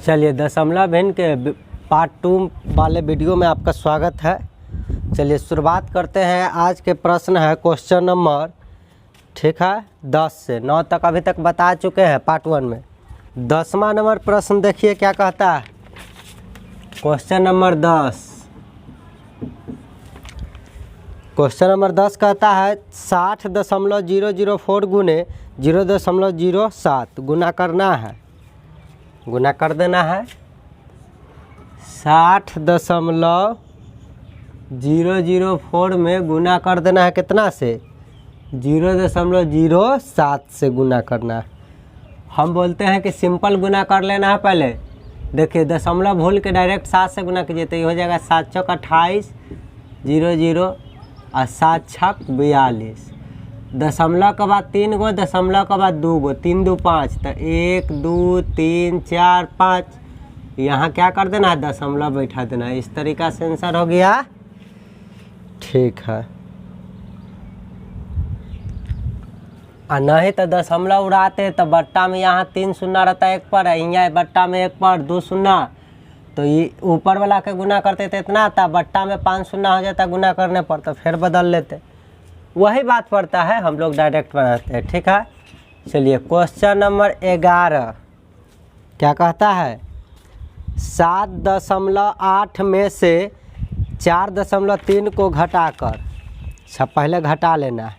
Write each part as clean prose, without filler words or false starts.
चलिए दशमलव भिन्न के पार्ट 2 वाले वीडियो में आपका स्वागत है। चलिए शुरुआत करते हैं। आज के प्रश्न है क्वेश्चन नंबर 10 से 9 तक अभी तक बता चुके हैं पार्ट 1 में। 10वां नंबर प्रश्न देखिए क्या कहता है। क्वेश्चन नंबर 10 कहता है 60.004 गुने 0.07 गुना करना है। गुना कर देना है 60.004 में गुना कर देना है कितना से 0.07 से गुना करना है। हम बोलते हैं कि सिंपल गुना कर लेना है। पहले देखिए दशमलव भूल के डायरेक्ट 7 से गुना कीजिए तो ये हो जाएगा 7 चौक 28 00 और 7 छक 42। दशमलव के बाद 3 गो, दशमलव के बाद 2 गो, 3 2 5 तो 1 2 3 4 5 यहाँ क्या कर देना है दशमलव बैठा देना है। इस तरीका से आंसर हो गया। ठीक है और नहीं तो दशमलव उड़ाते तो बट्टा में यहाँ 3 शून्य रहता है 1 पर, यहाँ बट्टा में 1 पर 2 शून्य, तो ये ऊपर वाला के गुना करते थे इतना आता, बट्टा में 5 शून्य हो जाता गुना करने पर, तो फिर बदल लेते। वही बात पड़ता है, हम लोग डायरेक्ट बनाते हैं। ठीक है चलिए क्वेश्चन नंबर 11 क्या कहता है 7.8 में से 4.3 को घटाकर, अच्छा पहले घटा लेना है,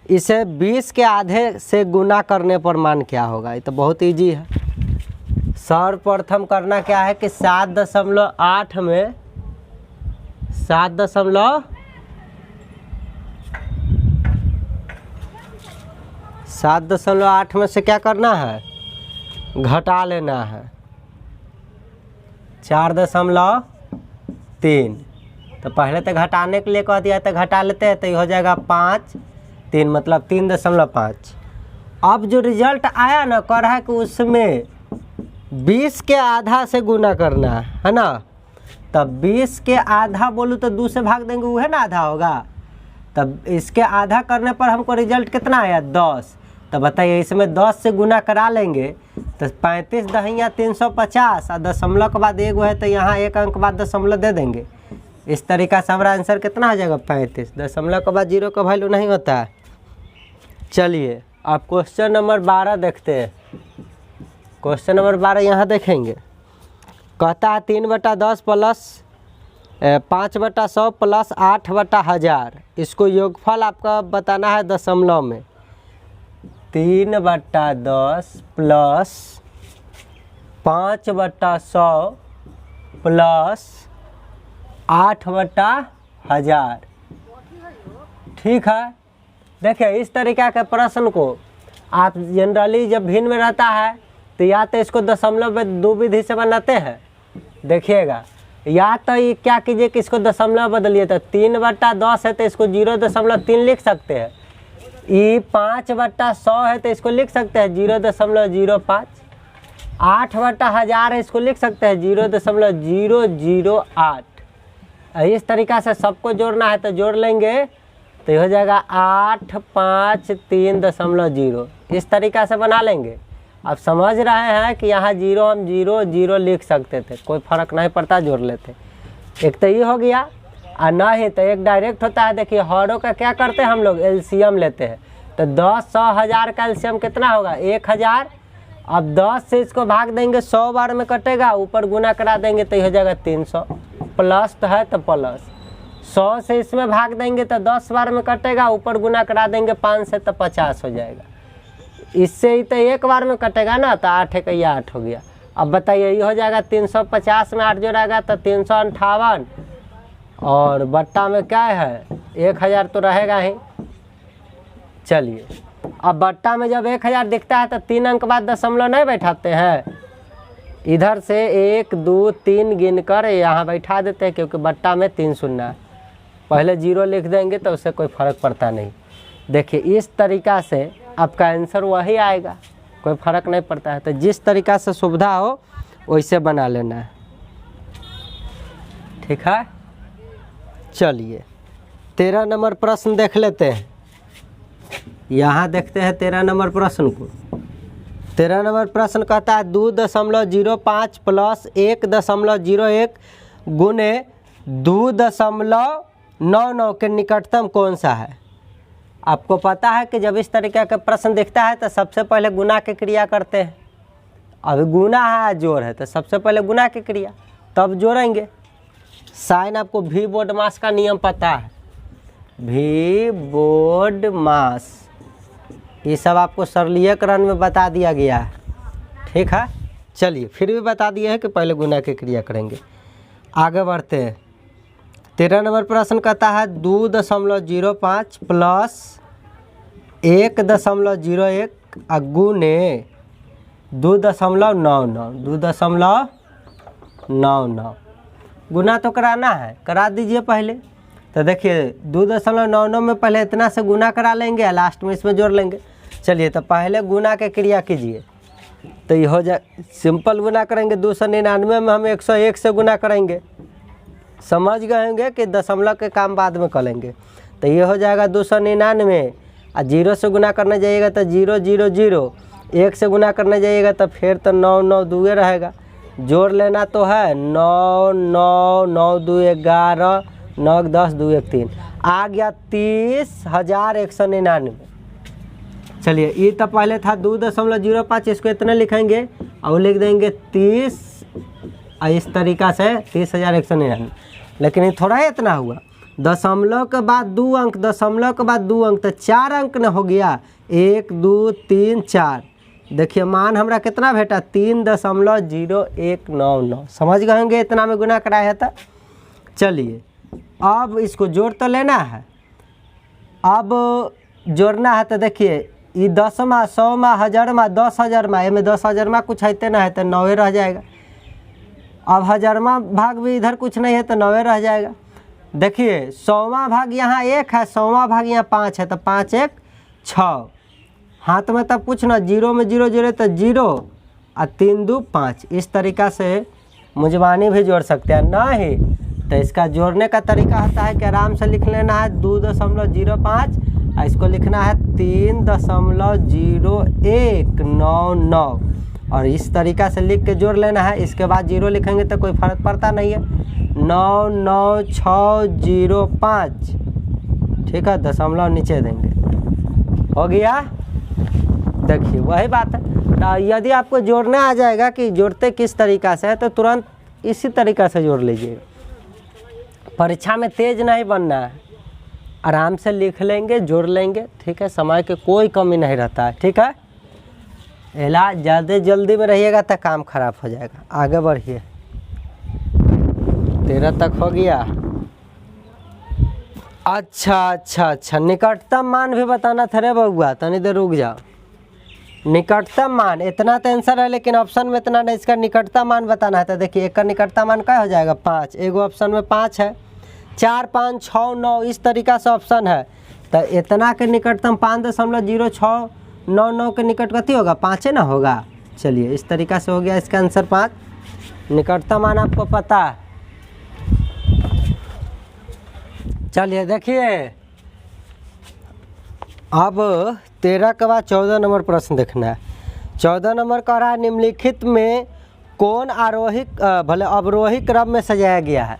इसे 20 के आधे से गुना करने पर मान क्या होगा। ये तो बहुत इजी है। सर्वप्रथम करना क्या है कि 7.8 में 7.8 में से क्या करना है घटा लेना है 4.3। तो पहले तो घटाने के लिए कह दिया तो घटा लेते हैं तो ये हो जाएगा 5 3 मतलब 3.5। अब जो रिजल्ट आया ना कर है कि उसमें 20 के आधा से गुना करना है ना। तब 20 के आधा बोलूँ तो 2 से भाग देंगे वह ना आधा होगा। तब इसके आधा करने पर हमको रिजल्ट कितना आया 10। तो बताइए इसमें 10 से गुना करा लेंगे तो 35 दहिया 350 और दशमलव के बाद 1 है तो यहाँ 1 अंक बाद दशमलव दे देंगे। इस तरीका से हमारा आंसर कितना हो जाएगा 35। दशमलव के बाद 0 का वैल्यू नहीं होता है। चलिए अब क्वेश्चन नंबर 12 देखते हैं। क्वेश्चन नंबर 12 यहाँ देखेंगे। कहता है 3/10 प्लस 5/100 प्लस 8/1000। इसको योगफल आपका बताना है दशमलव में। 3/10 प्लस 5/100 प्लस 8/1000। ठीक है देखिए इस तरीका के प्रश्न को आप जनरली जब भिन्न में रहता है तो या तो इसको दशमलव में 2 विधि से बनाते हैं। देखिएगा या तो ये क्या कीजिए कि इसको दशमलव बदलिए तो 3/10 है तो इसको 0.3 लिख सकते हैं। ये 5/100 है तो इसको लिख सकते हैं 0.05। 8/1000 है इसको लिख सकते हैं 0.008। इस तरीका से सबको जोड़ना है तो जोड़ लेंगे तो हो जाएगा 853.0। इस तरीका से बना लेंगे। अब समझ रहे हैं कि यहाँ 0 हम 0 0 लिख सकते थे, कोई फ़र्क नहीं पड़ता, जोड़ लेते। एक तो ये हो गया और नहीं तो एक डायरेक्ट होता है। देखिए हरों का क्या करते हैं हम लोग एलसीएम लेते हैं। तो 10 100 1000 का एलसीएम कितना होगा 1000। अब 10 से इसको भाग देंगे 100 बार में कटेगा, ऊपर गुना करा देंगे तो ये हो जाएगा 300। प्लस तो है तो प्लस 100 से इसमें भाग देंगे तो 10 बार में कटेगा, ऊपर गुना करा देंगे 5 से तो 50 हो जाएगा। इससे ही तो 1 बार में कटेगा ना तो 8 का ये 8 हो गया। अब बताइए ये हो जाएगा 350 में 8 जोड़ेगा तो 358 और बट्टा में क्या है 1000 तो रहेगा ही। चलिए अब बट्टा में जब 1000 दिखता है तो 3 अंक बाद दशमलव नहीं बैठाते हैं। इधर से 1 2 3 गिनकर यहाँ बैठा देते हैं क्योंकि बट्टा में 3 शून्य है। पहले 0 लिख देंगे तो उससे कोई फ़र्क पड़ता नहीं। देखिए इस तरीका से आपका आंसर वही आएगा, कोई फ़र्क नहीं पड़ता है। तो जिस तरीका से सुविधा हो वैसे बना लेना है। ठीक है चलिए 13 नंबर प्रश्न देख लेते हैं। यहाँ देखते हैं 13 नंबर प्रश्न को। 13 नंबर प्रश्न कहता है 2.05 प्लस 1.01 गुने 2.99 के निकटतम कौन सा है। आपको पता है कि जब इस तरीके का प्रश्न दिखता है तो सबसे पहले गुना की क्रिया करते हैं। अभी गुना है जोड़ है तो सबसे पहले गुना की क्रिया तब जोड़ेंगे। साइन आपको भी बोर्ड मास का नियम पता है, भी बोर्ड मास ये सब आपको सरलीकरण में बता दिया गया है, ठीक है। चलिए फिर भी बता दिए हैं कि पहले गुना की क्रिया करेंगे। आगे बढ़ते हैं। 13 नंबर प्रश्न कहता है 2.05 प्लस 1.01 गुने 2.99 गुना तो कराना है, करा दीजिए पहले। तो देखिए 2.99 में पहले इतना से गुना करा लेंगे और लास्ट में इसमें जोड़ लेंगे। चलिए तो पहले गुना के क्रिया कीजिए तो ये हो जाए, सिंपल गुना करेंगे। 299 में हम 101 से गुना करेंगे, समझ गए होंगे कि दशमलव के काम बाद में कर लेंगे। तो ये हो जाएगा 299 और 0 से गुना करने जाइएगा तो 0 0 0, 1 से गुना करने जाइएगा तो फिर तो 9 9 2 रहेगा। जोड़ लेना तो है 9 9 9 2 11 9 10 2 1 3 आ गया 30,199। चलिए ये तो पहले था 2.05, इसको इतने लिखेंगे और लिख देंगे 30 इस तरीक़ा से 30,199। लेकिन ये थोड़ा इतना हुआ, दशमलव के बाद 2 अंक, दशमलव के बाद 2 अंक तो 4 अंक न हो गया, 1 2 3 4। देखिए मान हमरा कितना भेटा 3.0199। समझ गए होंगे इतना में गुना कराया है। तो चलिए अब इसको जोड़ तो लेना है, अब जोड़ना है। तो देखिए ये 10वां 100वां 1000वां 10,000वां, इसमें 10,000वां कुछ है ना है तो 9 रह जाएगा। अब 1000वां भाग भी इधर कुछ नहीं है तो 9 रह जाएगा। देखिए 100वां भाग यहाँ 1 है, 100वां भाग यहाँ 5 है तो 5 1 6। हाथ में तब कुछ ना, 0 में 0 जोड़े तो 0 और 3 2 5। इस तरीक़ा से मुजबानी भी जोड़ सकते हैं ना ही। तो इसका जोड़ने का तरीका होता है कि आराम से लिख लेना है 2.05 और इसको लिखना है 3.0199 और इस तरीका से लिख के जोड़ लेना है। इसके बाद 0 लिखेंगे तो कोई फर्क पड़ता नहीं है। 99605, ठीक है, दशमलव नीचे देंगे, हो गया। देखिए वही बात है। तो यदि आपको जोड़ना आ जाएगा कि जोड़ते किस तरीका से है तो तुरंत इसी तरीका से जोड़ लीजिएगा। परीक्षा में तेज नहीं बनना है, आराम से लिख लेंगे, जोड़ लेंगे, ठीक है। समय की कोई कमी नहीं रहता है, ठीक है। इलाज ज़्यादा जल्दी में रहिएगा तो काम खराब हो जाएगा। आगे बढ़िए। 13 तक हो गया। अच्छा, निकटतम मान भी बताना था रे बउआ, तनी देर रुक जाओ। निकटतम मान इतना तो आंसर है लेकिन ऑप्शन में इतना नहीं, इसका निकटतम मान बताना है। तो देखिए एक का निकटतम मान क्या हो जाएगा 5, एगो ऑप्शन में 5 है, 4 5 6 9 इस तरीका से ऑप्शन है। तो इतना के निकटतम 5.0699 के निकट कथी होगा 5 ना होगा। चलिए इस तरीका से हो गया इसका आंसर 5। निकटतम मान आपको पता है। चलिए देखिए अब 13 के बाद 14 नंबर प्रश्न देखना है। 14 नंबर कह रहा है निम्नलिखित में कौन आरोही भले अवरोही क्रम में सजाया गया है।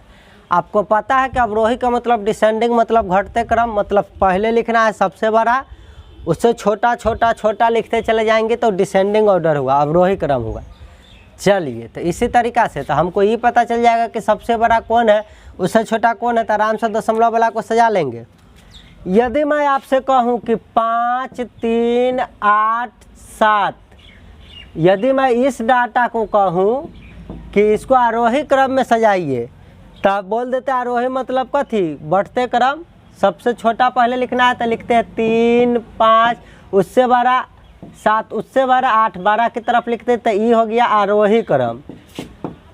आपको पता है कि अवरोही का मतलब डिसेंडिंग, मतलब घटते क्रम, मतलब पहले लिखना है सबसे बड़ा, उससे छोटा छोटा छोटा लिखते चले जाएंगे तो डिसेंडिंग ऑर्डर हुआ, अवरोही क्रम हुआ। चलिए तो इसी तरीक़ा से तो हमको ये पता चल जाएगा कि सबसे बड़ा कौन है, उससे छोटा कौन है, तो आराम से दशमलव वाला को सजा लेंगे। यदि मैं आपसे कहूँ कि 5 3 8 7, यदि मैं इस डाटा को कहूँ कि इसको आरोही क्रम में सजाइए तब बोल देते आरोही मतलब कथी, बढ़ते क्रम। सबसे छोटा पहले लिखना है तो लिखते हैं 3 5, उससे बड़ा 7, उससे बड़ा 8, 12 की तरफ लिखते तो ये हो गया आरोही क्रम।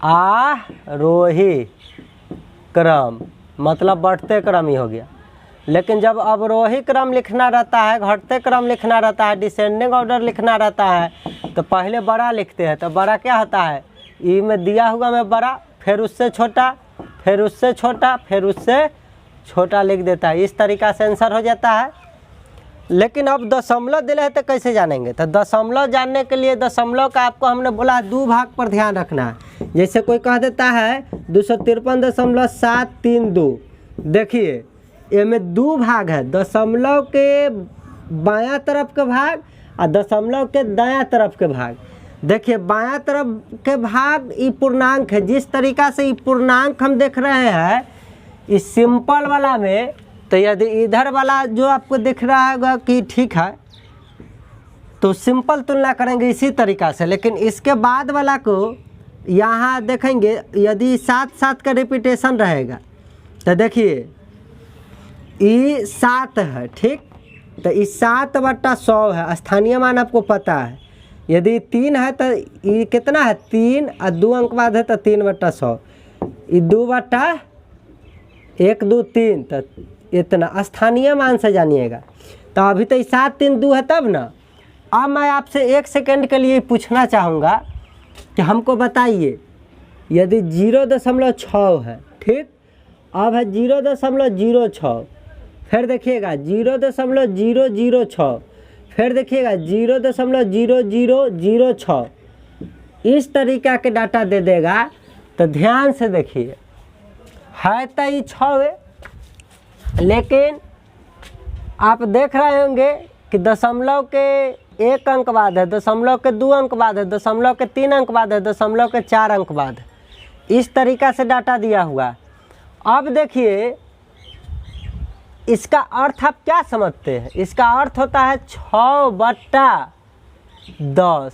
आरोही क्रम मतलब बढ़ते क्रम ही हो गया। लेकिन जब अवरोही क्रम लिखना रहता है, घटते क्रम लिखना रहता है, डिसेंडिंग ऑर्डर लिखना रहता है तो पहले बड़ा लिखते हैं। तो बड़ा क्या होता है, ई में दिया हुआ में बड़ा, फिर उससे छोटा, फिर उससे छोटा, फिर उससे छोटा लिख देता है। इस तरीक़ा से आंसर हो जाता है। लेकिन अब दशमलव दिले है तो कैसे जानेंगे? तो दशमलव जानने के लिए दशमलव का आपको हमने बोला 2 भाग पर ध्यान रखना है। जैसे कोई कह देता है 253.732, देखिए इसमें 2 भाग है, दशमलव के बायां तरफ के भाग और दशमलव के दायां तरफ के भाग। देखिए बायां तरफ के भाग ये पूर्णांक है। जिस तरीका से ये पूर्णांक हम देख रहे हैं इस सिंपल वाला में, तो यदि इधर वाला जो आपको दिख रहा होगा कि ठीक है तो सिंपल तुलना करेंगे इसी तरीका से। लेकिन इसके बाद वाला को यहाँ देखेंगे, यदि 7 का रिपीटेशन रहेगा तो देखिए ये 7 है, ठीक, तो ये 7/100 है, स्थानीय मान आपको पता है। यदि 3 है तो ये कितना है 3 और 2 अंक बाद है तो 3/100, ये 2/1 2 3, तो इतना स्थानीय मान से जानिएगा। तो अभी तो 7 3 2 है तब ना। अब मैं आपसे 1 सेकंड के लिए पूछना चाहूँगा कि हमको बताइए यदि 0.6 है, ठीक, अब है 0.06, फिर देखिएगा 0.006, फिर देखिएगा 0.0006, इस तरीका के डाटा दे देगा। तो ध्यान से देखिए है तो ये 6 है, लेकिन आप देख रहे होंगे कि दशमलव के 1 अंक बाद है, दशमलव के 2 अंक बाद है, दशमलव के 3 अंक बाद है, दशमलव के 4 अंक बाद है। इस तरीका से डाटा दिया हुआ। अब देखिए इसका अर्थ आप क्या समझते हैं? इसका अर्थ होता है 6/10।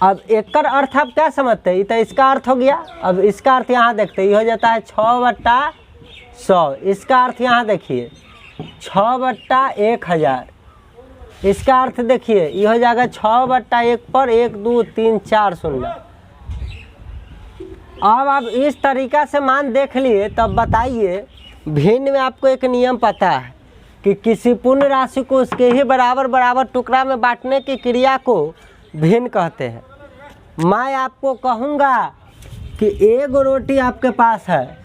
अब एक अर्थ आप क्या समझते हैं? तो इसका अर्थ हो गया। अब इसका अर्थ यहाँ देखते हैं, ये हो जाता है 6/100। इसका अर्थ यहाँ देखिए 6/1000। इसका अर्थ देखिए ये हो जाएगा 6/1 पर 1 2 3 4 0। अब आप इस तरीका से मान देख लिए, तब बताइए भिन्न में आपको एक नियम पता है कि किसी पूर्ण राशि को उसके ही बराबर बराबर टुकड़ा में बांटने की क्रिया को भिन्न कहते हैं। मैं आपको कहूँगा कि 1 रोटी आपके पास है,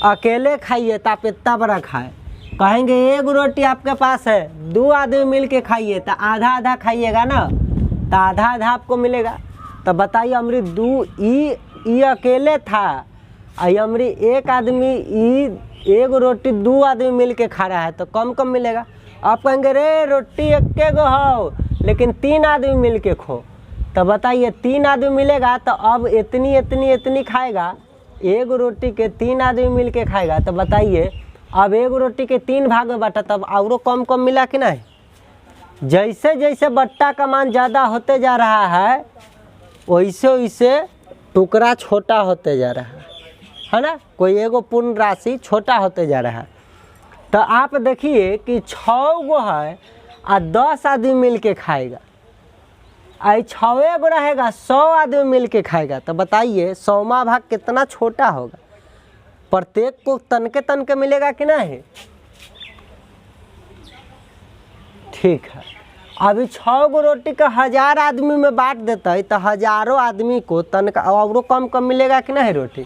अकेले खाइए तो आप इतना बड़ा खाए। कहेंगे 1 रोटी आपके पास है, 2 आदमी मिल के खाइए तो आधा आधा खाइएगा ना, तो आधा आधा आपको मिलेगा। तो बताइए अमृत 2 ई अकेले था, अमरी 1 आदमी 1 रोटी 2 आदमी मिल के खा रहा है तो कम कम मिलेगा। आप कहेंगे रे रोटी 1 गो हो लेकिन 3 आदमी मिल के खो, तो बताइए 3 आदमी मिलेगा तो अब इतनी खाएगा। 1 रोटी के 3 आदमी मिल के खाएगा, तो बताइए अब 1 रोटी के 3 भाग में बांटा तब और कम कम मिला कि नहीं? जैसे जैसे बट्टा का मान ज़्यादा होते जा रहा है वैसे वैसे टुकड़ा छोटा होते जा रहा है ना। कोई एगो पूर्ण राशि छोटा होते जा रहा है। तो आप देखिए कि 6 गो है और 10 आदमी मिल के खाएगा, आई 6 गो रहेगा 100 आदमी मिल के खाएगा। तो बताइए 100वां भाग कितना छोटा होगा? प्रत्येक को तन के मिलेगा कि नहीं? ठीक है। अभी 6 गो रोटी का 1000 आदमी में बांट देता है तो हजारों आदमी को तन का और कम कम मिलेगा कि नहीं रोटी?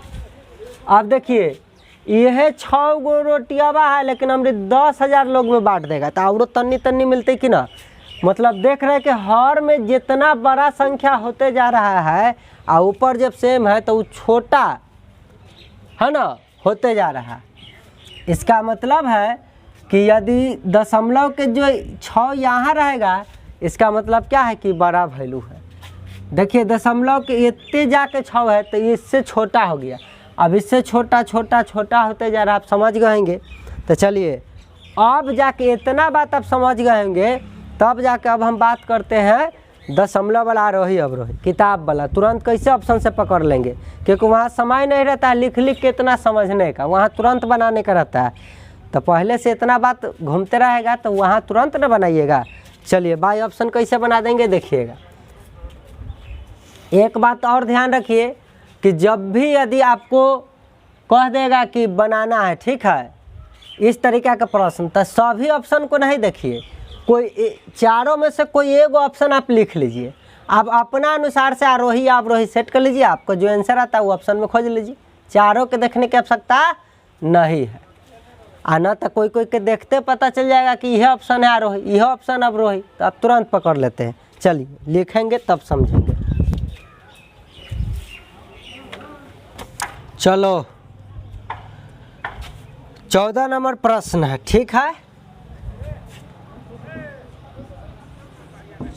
अब देखिए यह 6 गो रोटी अब है लेकिन हमने 10,000 लोग में बांट देगा तो और तन्नी मिलते कि ना। मतलब देख रहे हैं कि हर में जितना बड़ा संख्या होते जा रहा है और ऊपर जब सेम है तो वो छोटा है ना होते जा रहा है। इसका मतलब है कि यदि दशमलव के जो 6 यहाँ रहेगा इसका मतलब क्या है कि बड़ा वैल्यू है। देखिए दशमलव के इतने जाके 6 है तो इससे छोटा हो गया। अब इससे छोटा छोटा छोटा होते जा रहा है, आप समझ गएंगे। तो चलिए अब जाके इतना बात आप समझ गएंगे तब जाके अब हम बात करते हैं दशमलव वाला आरोही अवरोही किताब वाला। तुरंत कैसे ऑप्शन से पकड़ लेंगे क्योंकि वहाँ समय नहीं रहता है लिख के इतना समझने का, वहाँ तुरंत बनाने का रहता है। तो पहले से इतना बात घूमते रहेगा तो वहाँ तुरंत न बनाइएगा। चलिए बाई ऑप्शन कैसे बना देंगे देखिएगा। एक बात और ध्यान रखिए कि जब भी यदि आपको कह देगा कि बनाना है, ठीक है, इस तरीका का प्रश्न, तो सभी ऑप्शन को नहीं देखिए, कोई चारों में से कोई एक ऑप्शन आप लिख लीजिए। आप अपना अनुसार से आरोही अवरोही सेट कर लीजिए, आपको जो आंसर आता है वो ऑप्शन में खोज लीजिए। चारों के देखने की आवश्यकता नहीं है। आना तो कोई कोई के देखते पता चल जाएगा कि यह ऑप्शन है आरोही, यह ऑप्शन अवरोही, तो आप तुरंत पकड़ लेते हैं। चलिए लिखेंगे तब समझेंगे। चलो 14 नंबर प्रश्न है, ठीक है।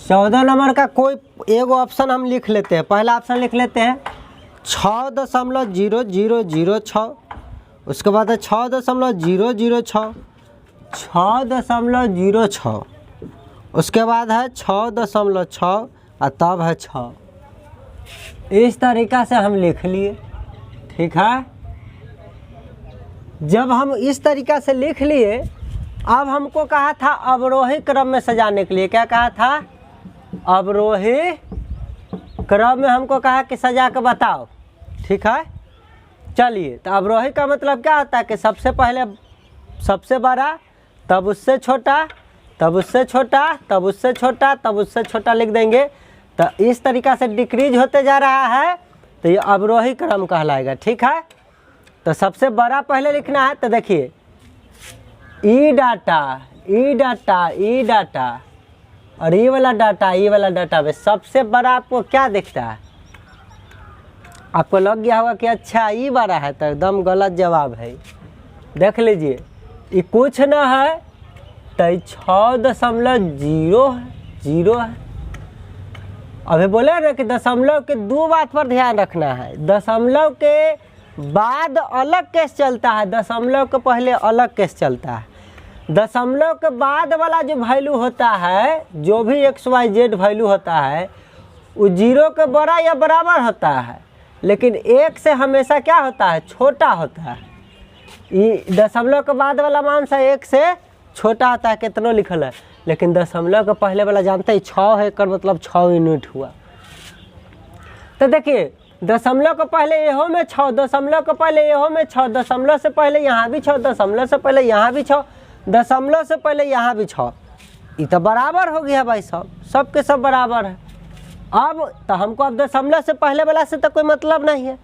14 नंबर का कोई एगो ऑप्शन हम लिख लेते हैं। पहला ऑप्शन लिख लेते हैं 6.0006, उसके बाद है 6.006, 6.06, उसके बाद है 6.6 और तब है 6। इस तरीक़ा से हम लिख लिए, ठीक है। जब हम इस तरीक़ा से लिख लिए, अब हमको कहा था अवरोही क्रम में सजाने के लिए। क्या कहा था? अवरोही क्रम में हमको कहा कि सजा के बताओ, ठीक है। चलिए, तो अवरोही का मतलब क्या होता है कि सबसे पहले सबसे बड़ा, तब उससे छोटा, तब उससे छोटा, तब उससे छोटा, तब उससे छोटा लिख देंगे। तो इस तरीक़ा से डिक्रीज होते जा रहा है, तो ये अवरोही क्रम कहलाएगा, ठीक है। तो सबसे बड़ा पहले लिखना है। तो देखिए ई डाटा, ई डाटा, ई डाटा और ये वाला डाटा, ये वाला डाटा में सबसे बड़ा आपको क्या दिखता है? आपको लग गया होगा कि अच्छा ई बड़ा है, तो एकदम गलत जवाब है। देख लीजिए, ये कुछ ना है तो 6.0 है। अभी बोले ना कि दशमलव के दो बात पर ध्यान रखना है। दशमलव के बाद अलग केस चलता है, दशमलव के पहले अलग केस चलता है। दशमलव के बाद वाला जो वैल्यू होता है, जो भी XYZ वैल्यू होता है, वो 0 के बड़ा या बराबर होता है, लेकिन 1 से हमेशा क्या होता है? छोटा होता है। ये दशमलव के बाद वाला मान से 1 से छोटा होता है, कितनों लिखल है। लेकिन दशमलव के पहले वाला जानते ही 6 है, कर मतलब 6 यूनिट हुआ। तो देखिए, दशमलव के पहले एहो में 6, दशमलव के पहले एहो में 6, दशमलव से पहले यहाँ भी 6, दशमलव से पहले यहाँ भी 6, दशमलव से पहले यहाँ भी 6। ये तो बराबर हो गया भाई साहब, सब के सब बराबर है। अब तो हमको अब दशमलव से पहले वाला से तो कोई मतलब नहीं है।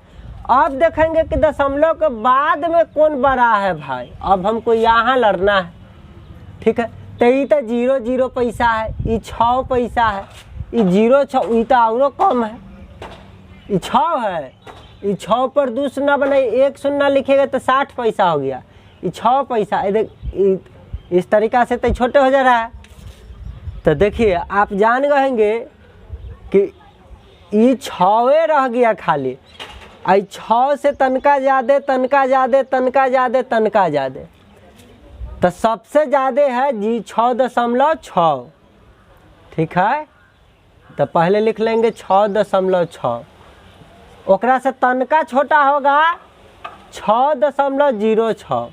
अब देखेंगे कि दशमलव के बाद में कौन बड़ा है भाई। अब हमको यहाँ लड़ना है, ठीक है। तो ये तो 0 पैसा है, ये 6 पैसा है, ये 0 6, ये तो और कम है। ये 6 है, ये 6 पर 2 शून्य बने, 1 शून्य लिखेगा तो 60 पैसा हो गया। ये 6 पैसा, इस तरीक़ा से तो छोटे हो जा रहा है। तो देखिए, आप जान गएंगे कि ये 6 रह गया खाली। आई 6 से तनका ज़्यादा, तनका ज़्यादा, तनका ज़्यादा, तनका ज़्यादा, तो सबसे ज़्यादा है जी 6.6, ठीक है। तो पहले लिख लेंगे 6.6। ओकरा से तनका छोटा होगा 6.06,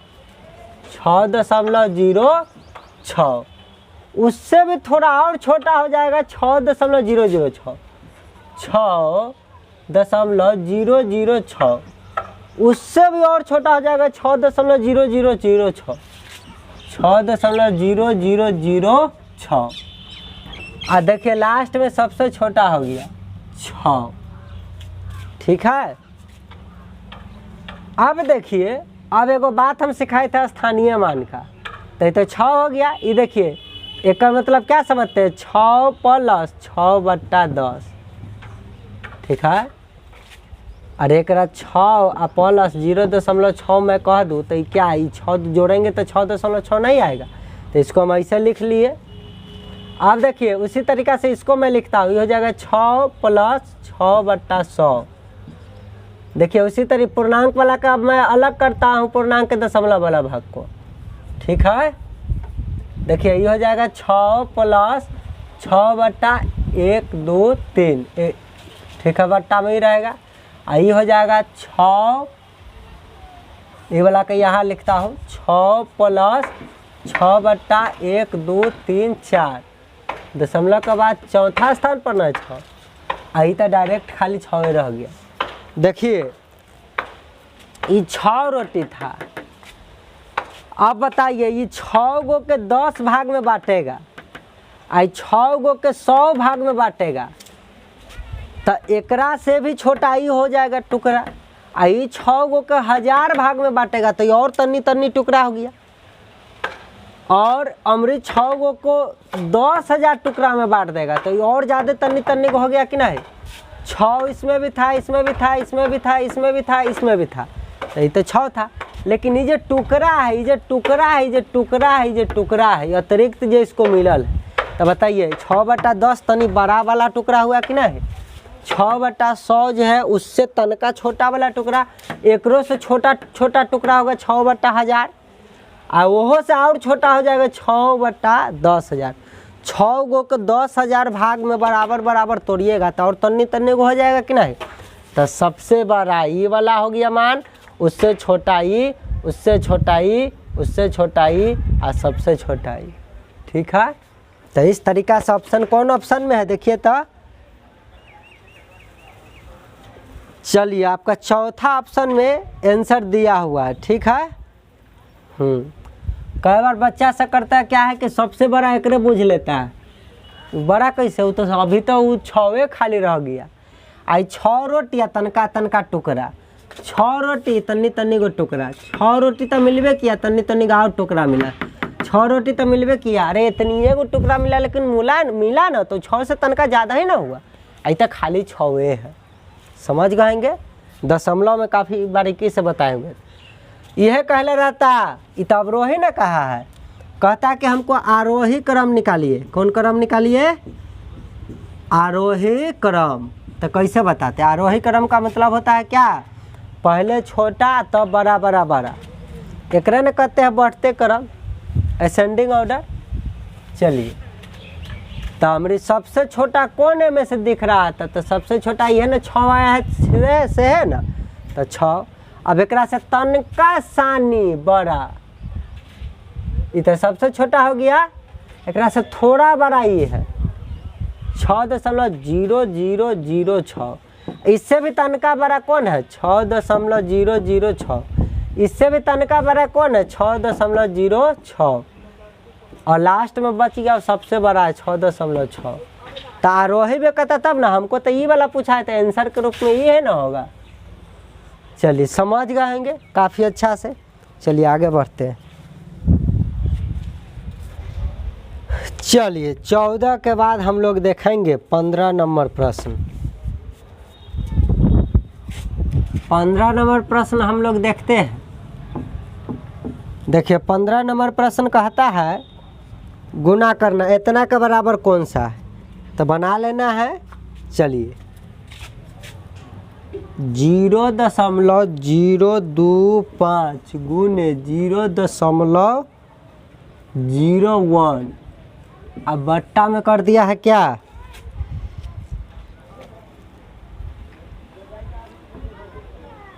6.06। उससे भी थोड़ा और छोटा हो जाएगा 6.006, 6.006। उससे भी और छोटा हो जाएगा 6.0006, 6.0006। और देखिए लास्ट में सबसे छोटा हो गया 6, ठीक है। अब देखिए, अब एगो बात हम सिखाए थे स्थानीय मान का, तो 6 हो गया। ये देखिए, एक मतलब क्या समझते हैं? 6 + 6/10, ठीक है। और एक 6 और प्लस 0.6 मैं कह दूँ तो क्या, ये 6 जोड़ेंगे तो 6.6 नहीं आएगा। तो इसको हम ऐसे लिख लिए। अब देखिए, उसी तरीक़ा से इसको मैं लिखता हूँ, ये हो जाएगा 6 + 6/100। देखिए, उसी तरह पूर्णांक वाला का मैं अलग करता हूँ, पूर्णांक के दशमलव वाला भाग को, ठीक है। देखिए, ये हो जाएगा 6 + 6/1 2 3, ठीक है, बट्टा में ही रहेगा। ये हो जाएगा 6, ये वाला का यहाँ लिखता हूँ 6 + 6/1 2 3 4, दशमलव के बाद चौथा स्थान पर ना 6, आई तो डायरेक्ट खाली 6 रह गया। देखिए, ये 6 रोटी था। अब बताइए, ये 6 गो के 10 भाग में बांटेगा, आई 6 गो के 100 भाग में बांटेगा, तो एकरा से भी छोटा ही हो जाएगा टुकड़ा। आई 6 गो के 1000 भाग में बांटेगा, तो ये और तन्नी तन्नी टुकड़ा हो गया। और अमृत 6 गो को 10,000 टुकड़ा में बांट देगा तो ये और ज़्यादा तन्नी तन्नी को हो गया कि नहीं। 6 इसमें भी था, इसमें भी था, इसमें भी था, इसमें भी था, इसमें भी था, तो ये तो 6 था। लेकिन ये जो टुकड़ा है, ये जो टुकड़ा है, ये जो टुकड़ा है, ये जो टुकड़ा है अतिरिक्त जो इसको मिलल है, तो बताइए 6/10 तनी बड़ा वाला टुकड़ा हुआ कि नहीं। 6/100 जो है उससे तनका छोटा वाला टुकड़ा, एकरो से छोटा छोटा टुकड़ा होगा 6/1000, और वह से और छोटा हो जाएगा 6/10,000। 6 गो को 10,000 भाग में बराबर बराबर तोड़िएगा तो और तन्नी तन्नी को हो जाएगा कि नहीं। तो सबसे बड़ा ई वाला हो गया मान, उससे छोटा ई, उससे छोटा ई, उससे छोटा ई और सबसे छोटा ई। ठीक है, तो इस तरीका से ऑप्शन कौन ऑप्शन में है देखिए तो। चलिए आपका चौथा ऑप्शन में आंसर दिया हुआ है। ठीक है, कई बार बच्चा से करता है क्या है कि सबसे बड़ा एकरे बुझ लेता है, बड़ा कैसे, वो तो अभी तो वो 6 खाली रह गया। आई 6 रोटी या तनका तनका टुकड़ा, 6 रोटी तन्नी तन्नी को टुकड़ा, 6 रोटी तो मिलबे किया, तन्नी तन्नी का और टुकड़ा मिला, 6 रोटी तो मिलबे किया, अरे इतनी एगो टुकड़ा मिला लेकिन मिला ना तो 6 से तनका ज़्यादा ही ना हुआ, आई तो खाली 6 है। समझ गएंगे, दशमलव में काफ़ी बारीकी से बताए हुए। यह कहले रहता, इत अवरोही ने कहा है, कहता कि हमको आरोही क्रम निकालिए। कौन क्रम निकालिए? आरोही क्रम। तो कैसे बताते? आरोही क्रम का मतलब होता है क्या, पहले छोटा तब बड़ा बड़ा बड़ा, एक न कहते हैं बढ़ते क्रम, असेंडिंग ऑर्डर। चलिए, तो हमारी सबसे छोटा कोने में से दिख रहा था, तो सबसे छोटा ये ना 6 आया है से है ना, तो 6। अब एक से तनका सानी बड़ा, इधर सबसे छोटा हो गया, एक से थोड़ा बड़ा ये है 6.0006। इससे भी तनका बड़ा कौन है? 6.006। इससे भी तनका बड़ा कौन है? 6.06। और लास्ट में बच गया सबसे बड़ा है 6.6। तो आरोही भी कहता तब ना, हमको तो ये वाला पूछा है, तो आंसर के रूप में ये है ना होगा। चलिए समझ गएंगे काफ़ी अच्छा से। चलिए आगे बढ़ते हैं। चलिए 14 के बाद हम लोग देखेंगे 15 नंबर प्रश्न। 15 नंबर प्रश्न हम लोग देखते हैं। देखिए 15 नंबर प्रश्न कहता है गुना करना, इतना के बराबर कौन सा है, तो बना लेना है। चलिए 0.025 गुने 0.01, अब बट्टा में कर दिया है क्या,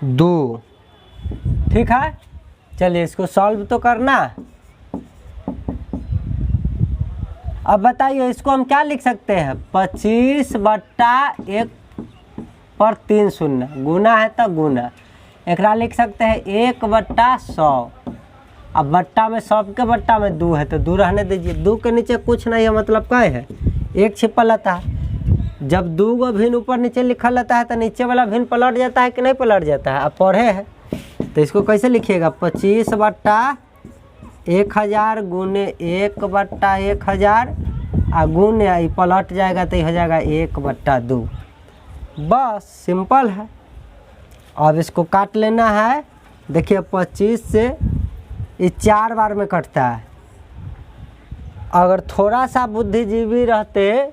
2। ठीक है, चलिए इसको सॉल्व तो करना। अब बताइए इसको हम क्या लिख सकते हैं, 25/1 पर 3 शून्य, गुना है तो गुना, एक लिख सकते हैं 1/100। अब बट्टा में सबके बट्टा में 2 है तो 2 रहने दीजिए, 2 के नीचे कुछ नहीं है, मतलब क्या है 1 छिपल रहता है। जब 2 गो भिन्न ऊपर नीचे लिखल रहता है तो नीचे वाला भिन्न पलट जाता है कि नहीं पलट जाता है। अब पढ़े है तो इसको कैसे लिखिएगा, 25/1000 गुने 1/1000 आ गुने पलट जाएगा तो ये हो जाएगा 1/2। बस सिंपल है। अब इसको काट लेना है। देखिए 25 से ये 4 बार में कटता है। अगर थोड़ा सा बुद्धिजीवी रहते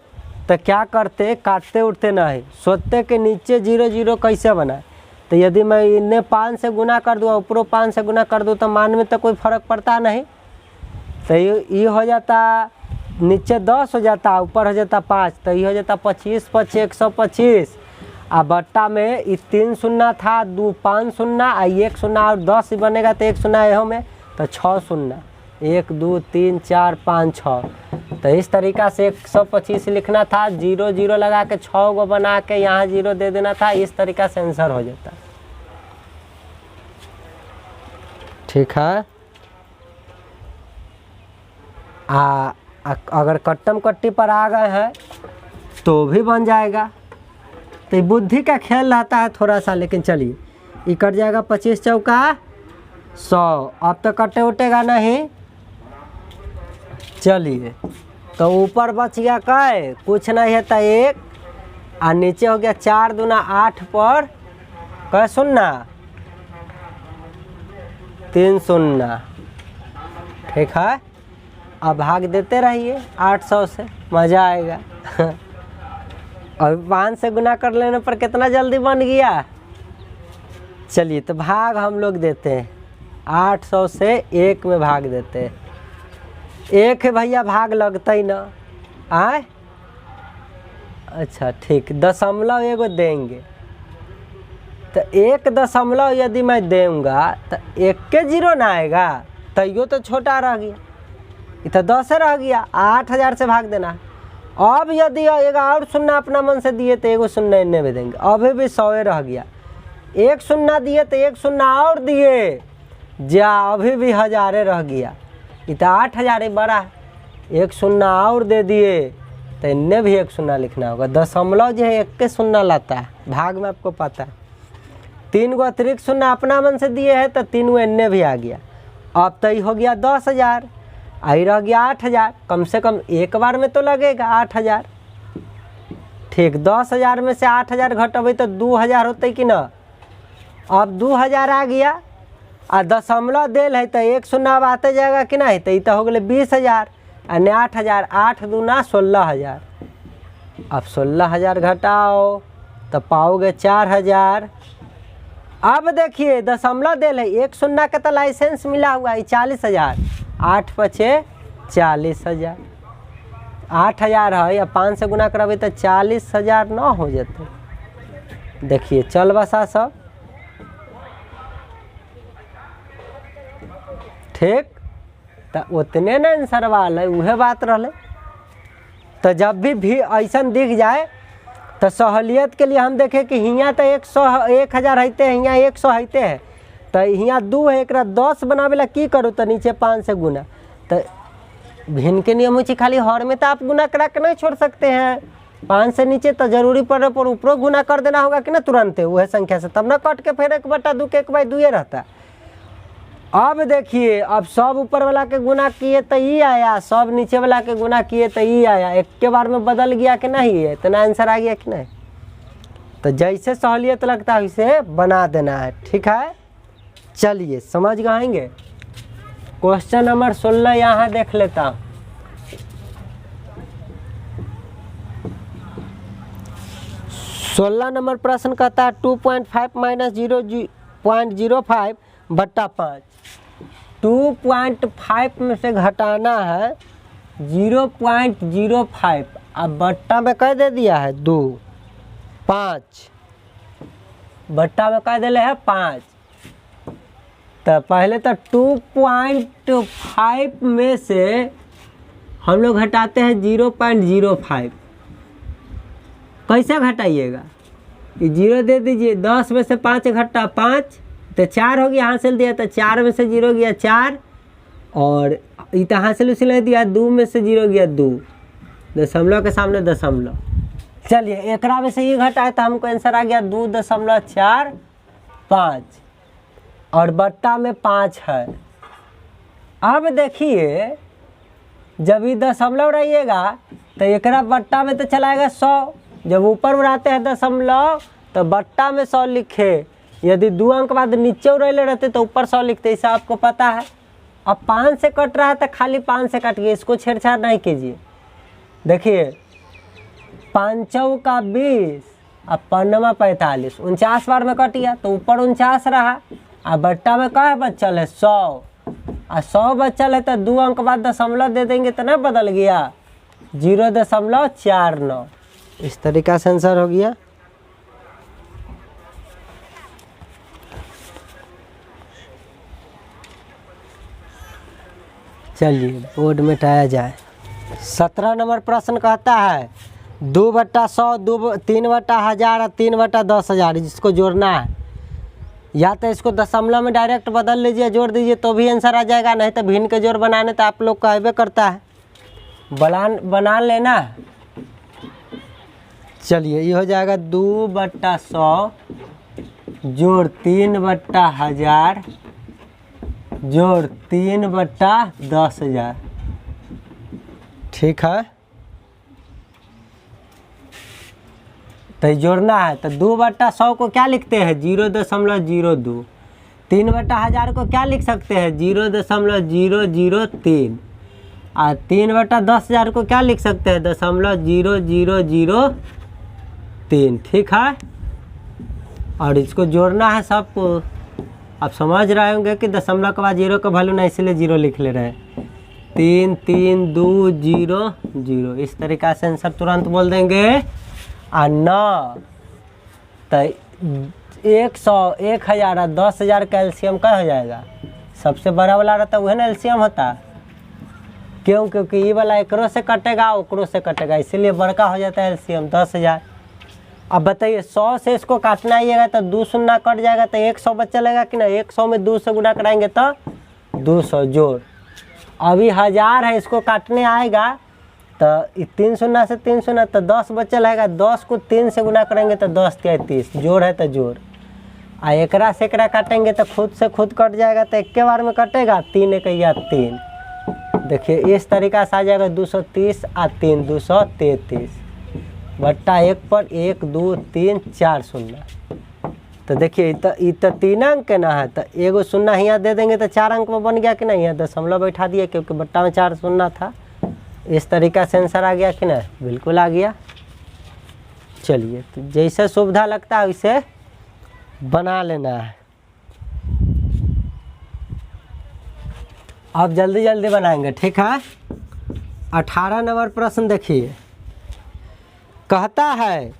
तो क्या करते, काटते उठते नहीं, सोचते कि नीचे 0 0 कैसे बनाए। तो यदि मैं इन्हें 5 से गुना कर दूँ, ऊपरों 5 से गुना कर दूँ तो मान में तो कोई फ़र्क पड़ता नहीं। तो ये हो जाता, नीचे 10 हो जाता, ऊपर हो जाता 5, तो ये हो जाता 25 5 125। आ बट्टा में ये 3 शून्य था, 2 5 शून्य, 1 शून्य और 10 बनेगा तो 1 शून्य यहो में, तो 6 शून्य, 1 2 3 4 5 6। तो इस तरीक़ा से 125 लिखना था, 0 0 लगा के 6 गो बना के यहाँ 0 दे देना था। इस तरीक़ा से आंसर हो जाता। ठीक है। अगर कट्टम कट्टी पर आ गए हैं तो भी बन जाएगा। तो ये बुद्धि का खेल रहता है थोड़ा सा, लेकिन चलिए ये कट जाएगा 25 चौका 100। अब तो कट्टे उठेगा नहीं, चलिए तो ऊपर बच गया कै, कुछ नहीं है तो 1, और नीचे हो गया 4 दूना 8 पर कै शून्य, 3 शून्य। ठीक है, अब भाग देते रहिए 800 से, मज़ा आएगा। और 5 से गुना कर लेने पर कितना जल्दी बन गया। चलिए तो भाग हम लोग देते हैं 800 से 1 में भाग देते हैं। 1 है भैया, भाग लगता ही ना आए। अच्छा ठीक, दशमलव एगो देंगे तो 1 दशमलव यदि मैं दूंगा तो 1 के 0 ना आएगा, तो यो तो छोटा रह गया, ये तो 10 रह गया। 8000 से भाग देना। अब यदि एक और शून्य अपना मन से दिए तो एगो शून्य इन्हें भी देंगे, अभी भी 100 रह गया। 1 शून्य दिए तो 1 शून्य और दिए, जा अभी भी 1000 रह गया। ये तो 8000 बड़ा है, 1 शून्य और दे दिए तो इन्हें भी 1 शून्य लिखना होगा। दशमलव जो है 1 के शून्य लाता है, भाग में आपको पता है। 3 गो अतिरिक्त शून्य अपना मन से दिए है तो 3 गो इन्हें भी आ गया। अब तो ये हो गया 10,000, आई रह गया 8,000। कम से कम एक बार में तो लगेगा 8,000। ठीक, 10,000 में से 8,000 घटबे तो 2,000 होते कि ना। अब 2,000 आ गया, आ दशमलव देल है तो 1 शून्य अब आते जाएगा कि नहीं, तो ये तो हो गए 20,000 और 8,000। 8 दूना 16,000। अब 16,000 घटाओ तो पाओगे 4,000। अब देखिए दशमलव देल है, 1 शून्य का तो लाइसेंस मिला हुआ है 40,000। 8 पचे 40,000। 8,000 है, या 5 से गुना करबे तो 40,000 ना हो जाते। देखिए चल बसा सब ठीक, तो उतने न आंसर वाले उहे बात रहे। तो जब भी ऐसा दिख जाए तो सहूलियत के लिए हम देखें कि हियाँ तो 1,000 हैते हैं, हियाँ 100 हैते हैं, तो हियाँ 2 है, एक 10 बनावेला की करूँ तो नीचे 5 से गुना। तो भिन्न के नियम हो खाली हर में तो आप गुना करा के नहीं छोड़ सकते हैं। 5 से नीचे तो जरूरी पड़ने पर ऊपरों गुना कर देना होगा कि ना तुरंत वह संख्या से, तब ना कट के फिर 1/2 के 1/2 रहता है। अब देखिए, अब सब ऊपर वाला के गुना किए तो ये आया, सब नीचे वाला के गुना किए तो ये आया। एक के बार में बदल गया कि नहीं है, इतना आंसर आ गया कि नहीं। तो जैसे सहूलियत लगता है वैसे बना देना है। ठीक है, चलिए समझ गएंगे। क्वेश्चन नंबर 16 यहाँ देख लेता हूँ। सोलह नंबर प्रश्न कहता है 2.5 माइनस 0.05 बट्टा 5। 2.5 में से घटाना है 0.05। अब बट्टा में कह दे दिया है 2, 5 बट्टा में कह दिले है 5। तो पहले तो 2.5 में से हम लोग घटाते हैं 0.05। कैसे घटाइएगा, ये 0 दे दीजिए। 10 में से 5 घटा 5 तो 4 हो गया, हासिल दिया तो 4 में से 0 गया 4, और इतना हासिल उसी दिया 2 में से 0 गया 2, दशमलव के सामने दशमलव। चलिए एकरा में से ये घटा है तो हमको आंसर आ गया 2.45, और बट्टा में 5 है। अब देखिए जब ये दशमलव रहिएगा तो एकरा बट्टा में तो चलाएगा 100। जब ऊपर उड़ाते हैं दशमलव तो बट्टा में 100 लिखे। यदि 2 अंक बाद नीचे उड़ेले रहते तो ऊपर 100 लिखते, इसे आपको पता है। अब 5 से कट रहा है तो खाली 5 से कटिए, इसको छेड़छाड़ नहीं कीजिए। देखिए 5 का 20 अब 5 45, 49 बार में कट गया तो ऊपर 49 रहा, और बट्टा में क्या बचल है 100, और 100 बचल है तो 2 अंक बाद दशमलव दे देंगे तो ना बदल गया 0.49। इस तरीका से आंसर हो गया। चलिए बोर्ड में टाया जाए। 17 नंबर प्रश्न कहता है 2/100, 3/1000 और 3/10,000, जिसको जोड़ना है। या तो इसको दशमलव में डायरेक्ट बदल लीजिए, जोड़ दीजिए तो भी आंसर आ जाएगा, नहीं तो भिन्न के जोड़ बनाने तो आप लोग का अबे करता है, बना लेना। चलिए ये हो जाएगा 2/100 जोड़ 3/1000 जोड़ 3/10,000। ठीक है। तो जोड़ना है तो 2/100 को क्या लिखते हैं 0.02। 3/1000 को क्या लिख सकते हैं 0.003। और 3/10,000 को क्या लिख सकते हैं 0.0003। ठीक है। और इसको जोड़ना है सबको। आप समझ रहे होंगे कि दशमलव के बाद 0 का वैल्यू नहीं, इसलिए 0 लिख ले रहे हैं। 3 3 2 0 0 इस तरीक़ा से आंसर तुरंत बोल देंगे। और 9 तो 100 1000 और 10,000 का एलसीएम क्या हो जाएगा। सबसे बड़ा वाला रहता है वह ना एलसीएम होता। क्यों? क्योंकि ये वाला एकरों से कटेगा ओकरों से कटेगा, इसीलिए बड़का हो जाता है एलसीएम 10,000। अब बताइए 100 से इसको काटना आइएगा तो 2 शून्य कट जाएगा तो 100 बच चलेगा कि ना। 100 में 2 से गुणा कराएंगे तो 200 जोड़। अभी 1000 है, इसको काटने आएगा तो 3 शून्य से 3 शून्य तो 10 बच्चा रहेगा। 10 को 3 से गुना करेंगे तो 10 × 30 जोड़ है तो जोड़। आ एकरा से एकरा काटेंगे तो खुद से खुद कट जाएगा तो एक के बार में कटेगा। 3 × 1 = 3। देखिए इस तरीका से आ जाएगा 230 और 3 233 बट्टा 1 पर 1 2 3 4 शून्य। तो देखिए ये तो 3 अंक के ना है तो एगो शून्य यहाँ दे देंगे तो 4 अंक में बन गया कि नहीं। यहाँ दशमलव बैठा दिया क्योंकि बट्टा में 4 शून्य था। इस तरीका से आंसर आ गया कि नहीं, बिल्कुल आ गया। चलिए तो जैसे सुविधा लगता है वैसे बना लेना है। अब जल्दी जल्दी बनाएंगे, ठीक है। 18 नंबर प्रश्न देखिए, कहता है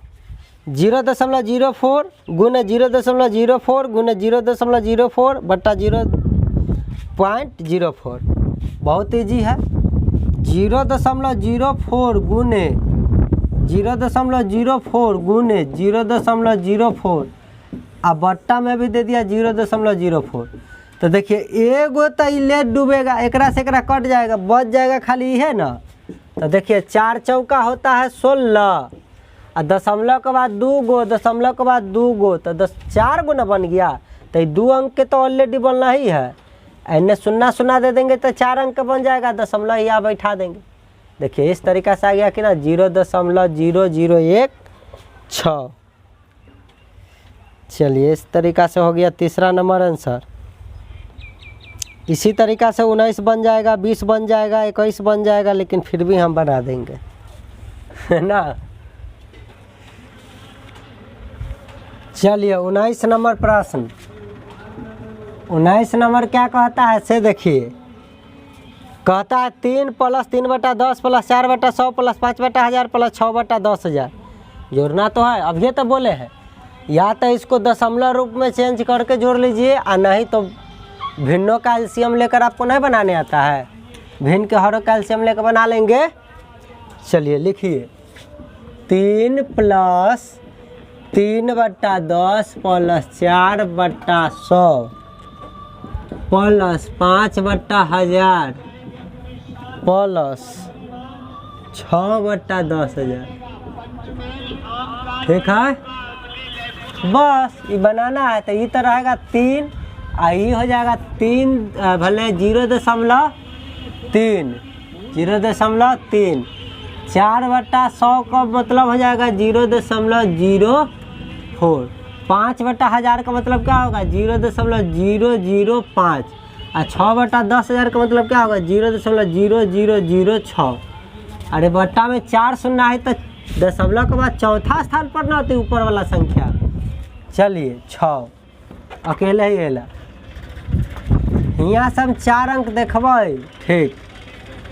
0.04 गुने 0.04 गुने 0.04 बट्टा 0.04। बहुत ईजी है। 0.04 गुने 0.04 गुने 0.04 अब बट्टा में भी दे दिया 0.04। तो देखिए एगो तो लेट डूबेगा, एकरा से एकरा कट जाएगा, बच जाएगा खाली है ना। तो देखिए 4 चौका होता है 16 और दशमलव के बाद 2 गो, दशमलव के बाद 2 गो तो 4 गुना बन गया। तो 2 अंक के तो ऑलरेडी बनना ही है। इन्हें शून्य शून्य दे देंगे तो 4 अंक का बन जाएगा, दशमलव यहाँ बैठा देंगे। देखिए इस तरीका से आ गया कि ना 0.0016। चलिए इस तरीका से हो गया तीसरा नंबर आंसर। इसी तरीका से 19 बन जाएगा, 20 बन जाएगा, 21 बन जाएगा, लेकिन फिर भी हम बना देंगे, है ना। चलिए 19 नंबर प्रश्न। 19 नंबर क्या कहता है से देखिए, कहता है 3 + 3/10 + 4/100 + 5/1000 + 6/10,000 जोड़ना तो है। अब ये तो बोले हैं या तो इसको दशमलव रूप में चेंज करके जोड़ लीजिए और नहीं तो भिन्नों का एलसीएम लेकर आपको नहीं बनाने आता है, भिन्न के हरों का एलसीएम लेकर बना लेंगे। चलिए लिखिए 3 + 3/10 + 4/100 + 5/1000 + 6/10,000। ठीक है, बस ये बनाना है। तो ये तो रहेगा 3 और ये हो जाएगा 3 भले 0.3 0.3 4/100 का मतलब हो जाएगा 0.04। 5/1000 का मतलब क्या होगा 0.005 और 6/10,000 का मतलब क्या होगा 0.0006। अरे बट्टा में 4 शून्य है तो दशमलव के बाद चौथा स्थान पर ना होती ऊपर वाला संख्या। चलिए 6 अकेले ही अला, यहाँ से हम 4 अंक देखबै, ठीक।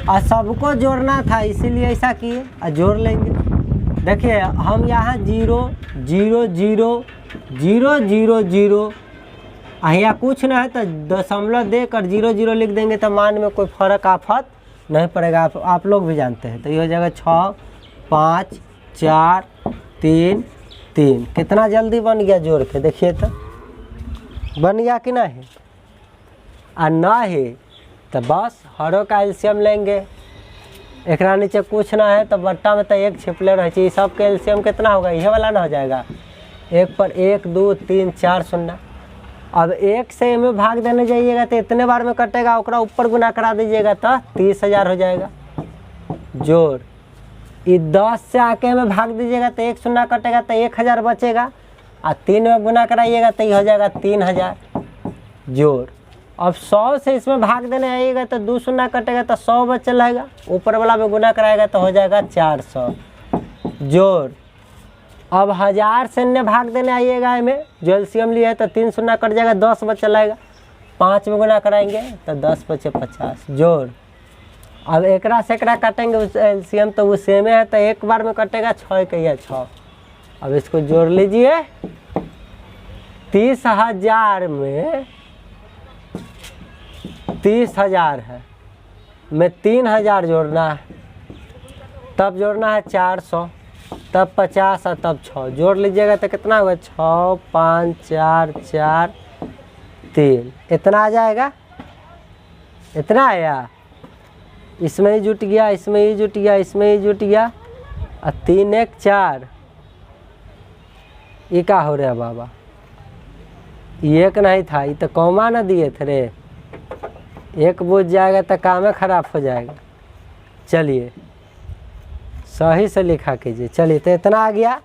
और सबको जोड़ना था इसीलिए ऐसा किए और जोड़ लेंगे। देखिए हम यहाँ 0 0 0 0 0 0 यहाँ कुछ ना है तो दशमलव देकर 0 0 लिख देंगे तो मान में कोई फर्क आफत नहीं पड़ेगा। आप लोग भी जानते हैं। तो ये हो जाएगा 6 5 4 3 3। कितना जल्दी बन गया जोड़ के, देखिए तो बन गया कि नहीं। और नहीं तो बस हरों का एलसीएम लेंगे। एक नीचे कुछ ना है तो बट्टा में तो 1 छिपले रहे चाहिए। सबके एलसीएम कितना होगा, यह वाला ना हो जाएगा। 1 पर 1 2 3 4 शून्य। अब 1 से में भाग देने जाइएगा तो इतने बार में कटेगा, ओकरा ऊपर गुना करा दीजिएगा तो 30,000 हो जाएगा। जोड़, ये 10 से आके में भाग दीजिएगा तो 1 शून्य कटेगा तो 1000 बचेगा, और 3 में गुना कराइएगा तो ये हो जाएगा 3000 जोड़। अब 100 से इसमें भाग देने आइएगा तो 2 शून्य कटेगा तो 100 बच रहेगा, ऊपर वाला में गुना कराएगा तो हो जाएगा 400 जोड़। अब 1000 से ने भाग देने आइएगा में, जो एलसीएम लिया है तो 3 शून्य कट जाएगा, 10 बच रहेगा, 5 में गुना कराएंगे तो 10 बचे 50 जोड़। अब एकरा से एकरा काटेंगे एलसीएम तो वो सेम है, तो एक बार में कटेगा 6 के या 6। अब इसको जोड़ लीजिए, 30,000 में 30,000 है, में 3,000 जोड़ना है, तब जोड़ना है 400, तब 50 और तब 6 जोड़ लीजिएगा तो कितना होगा 6 5 4 4 3, इतना आ जाएगा, इतना आया। इसमें ही जुट गया, इसमें ही जुट गया, इसमें ही जुट गया, और 3 1 4, ये क्या हो रहा बाबा, ये एक नहीं था, ये तो कौमा ना दिए थे रे, एक बुझ जाएगा तो काम खराब हो जाएगा। चलिए सही से लिखा कीजिए। चलिए तो इतना आ गया,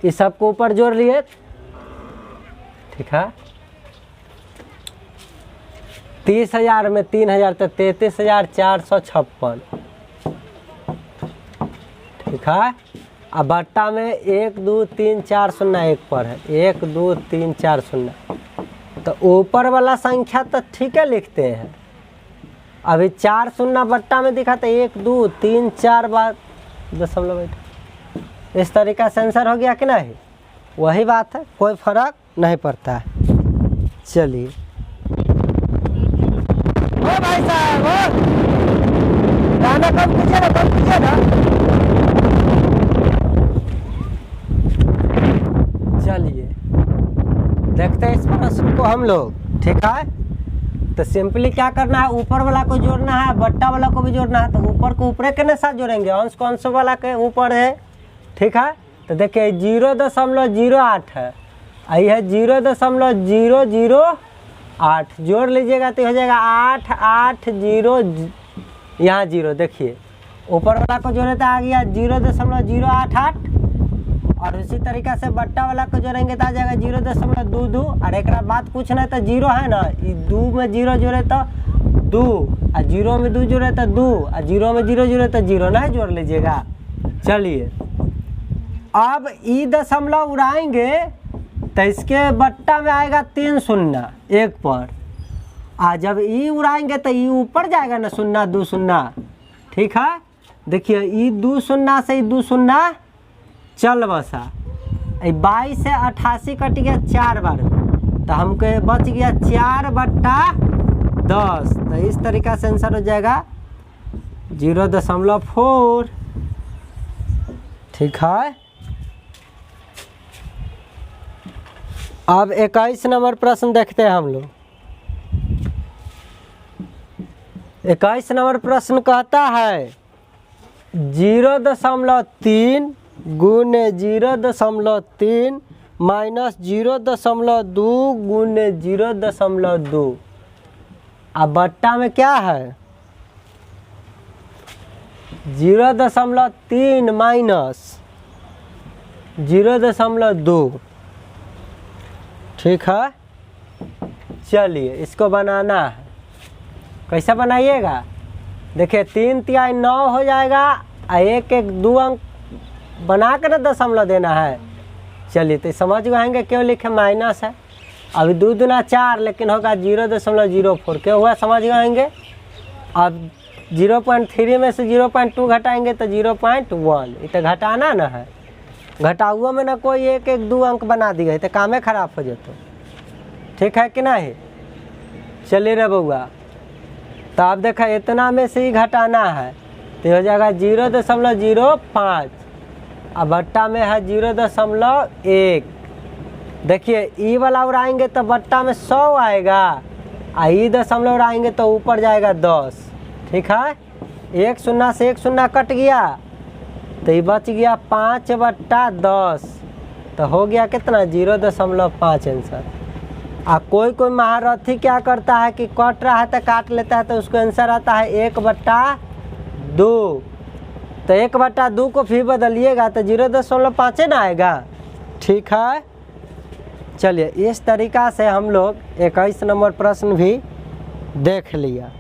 इस सबको ऊपर जोड़ लिए, ठीक है। 30,000 में 3,000 तो 33,456, ठीक है। अब बट्टा में 1 2 3 4 0 1 पर है, 1 2 3 4 0, तो ऊपर वाला संख्या तो ठीक है लिखते हैं। अभी 4 शून्य बट्टा में दिखा तो 1 2 3 4 बार दशमलव बैठा, इस तरीका से आंसर हो गया कि नहीं, वही बात है, कोई फर्क नहीं पड़ता है। चलिए ओ भाई साहब, गाना कम कीजिए ना, कम कीजिए ना। चलिए देखते हैं इस प्रश्न को हम लोग, ठीक है। तो सिंपली क्या करना है, ऊपर वाला को जोड़ना है, बट्टा वाला को भी जोड़ना है। तो ऊपर को ऊपर के साथ जोड़ेंगे, अंश को अंश वाला के ऊपर है, ठीक है। तो देखिए 0.08 है, आई है 0.008, जोड़ लीजिएगा तो हो जाएगा 8 8 0, यहाँ 0, देखिए ऊपर वाला को जोड़े तो आ गया 0.088, और उसी तरीका से बट्टा वाला को जोड़ेंगे तो आ जाएगा 0.22, और एक बात पूछना है तो 0 है ना, 2 में 0 जोड़े तो 2, और 0 में 2 जोड़े तो 2, और 0 में 0 जोड़े तो 0 नहीं जोड़ लीजिएगा। चलिए अब ई दशमलव उड़ाएंगे तो इसके बट्टा में आएगा 3 शून्य 1 पर, और जब ई उड़ाएंगे तो ई ऊपर जाएगा ना, 0 2 0, ठीक है। देखिए ई 2 शून्य से 2 शून्य चल बसा, 22 से 88 कट गया 4 बार में, तो हमको बच गया 4/10, तो इस तरीका से आंसर हो जाएगा 0.4, ठीक है। अब 21 नंबर प्रश्न देखते हैं हम लोग। 21 नंबर प्रश्न कहता है 0.3 गुने 0.3 माइनस 0.2 गुने 0.2, अब बट्टा में क्या है 0.3 माइनस 0.2, ठीक है। चलिए इसको बनाना है, कैसा बनाइएगा, देखिए 3 तिहाई 9 हो जाएगा, 1 1 2 अंक बना कर दशमलव देना है। चलिए तो समझ गएंगे क्यों लिखे माइनस है, अभी 2 दूना 4, लेकिन होगा 0.04, क्यों हुआ समझ गएंगे। अब 0.3 में से 0.2 घटाएंगे तो 0.1, ये तो घटाना ना है, घटाओ में ना कोई 1 1 2 अंक बना दी गई तो कामे खराब हो जाते, ठीक है कि नहीं। चलिए रे बउआ, तो आप देखा इतना में से ही घटाना है तो हो जाएगा 0.05, अब बट्टा में है 0.1। देखिए ई वाला उड़ाएंगे तो बट्टा में 100 आएगा, ई दशमलव उड़ाएंगे तो ऊपर जाएगा 10, ठीक है। 1 शून्य से 1 शून्य कट गया तो ये बच गया 5/10, तो हो गया कितना 0.5 आंसर। कोई कोई महारथी क्या करता है कि कट रहा है तो काट लेता है, तो उसको आंसर आता है 1/10, 2, तो 1/2 को फिर बदलिएगा तो 0.5 ना आएगा। ठीक है, चलिए इस तरीका से हम लोग 21 नंबर प्रश्न भी देख लिया।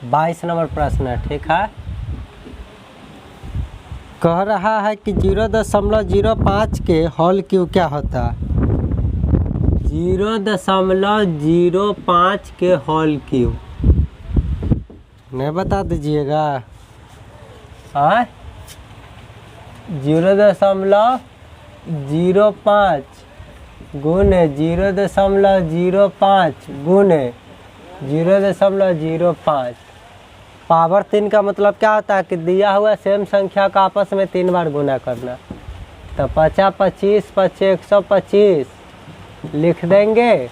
22 नंबर प्रश्न है। ठीक है, कह रहा है कि 0.05 के होल क्यूब क्या होता है। 0.05 के होल क्यूब नहीं बता दीजिएगा। हाँ, 0.05 गुने 0.05 गुने 0.05 पावर 3 का मतलब क्या होता है कि दिया हुआ सेम संख्या का आपस में 3 बार गुना करना। तो 50 25 25 125 लिख देंगे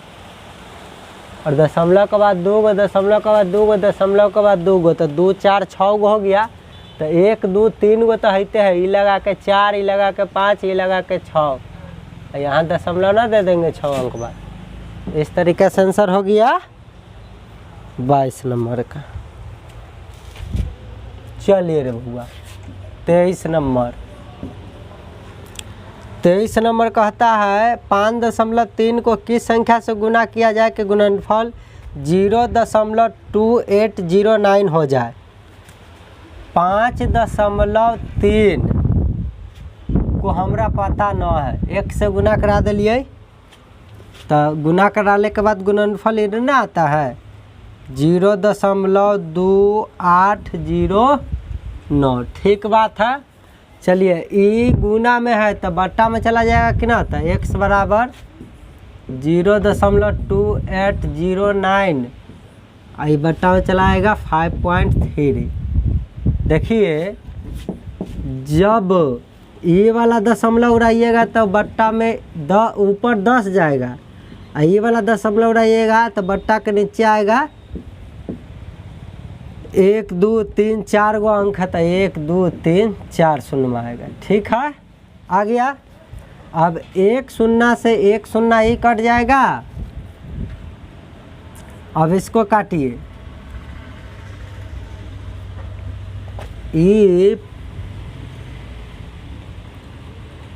और दशमलव के बाद 2 गो, दशमलव के बाद 2 गो, दशमलव के बाद 2 गो, तो 2 4 6 गो हो गया। तो 1 2 3 गो तो होते हैं, ई लगा के 4, ई लगा के 5, ई लगा के 6, यहाँ दशमलव ना दे देंगे 6 अंक बाद। इस तरीके से आंसर हो गया 22 नंबर का। चलिए रे बुआ 23 नंबर। 23 नंबर कहता है 5.3 को किस संख्या से गुना किया जाए कि गुणनफल 0.2809 हो जाए। 5.3 को हमरा पता न है, 1 से गुना करा दिलिए तो गुना कराने के बाद गुणनफल इतना आता है 0.2809। ठीक बात है। चलिए ई गुना में है तो बट्टा में चला जाएगा कि ना, तो x बराबर 0.2809 आई बट्टा में चला आएगा 5.3। देखिए जब ये वाला दशमलव उड़ाइएगा तो बट्टा में ऊपर 10 जाएगा, और ये वाला दशमलव उड़ाइएगा तो बट्टा के नीचे आएगा 1 2 3 4 गो अंक है, तो 1 2 3 4 शून्य में आएगा। ठीक है, आ गया। अब 1 0 से 1 0 ही कट जाएगा। अब इसको काटिए, ये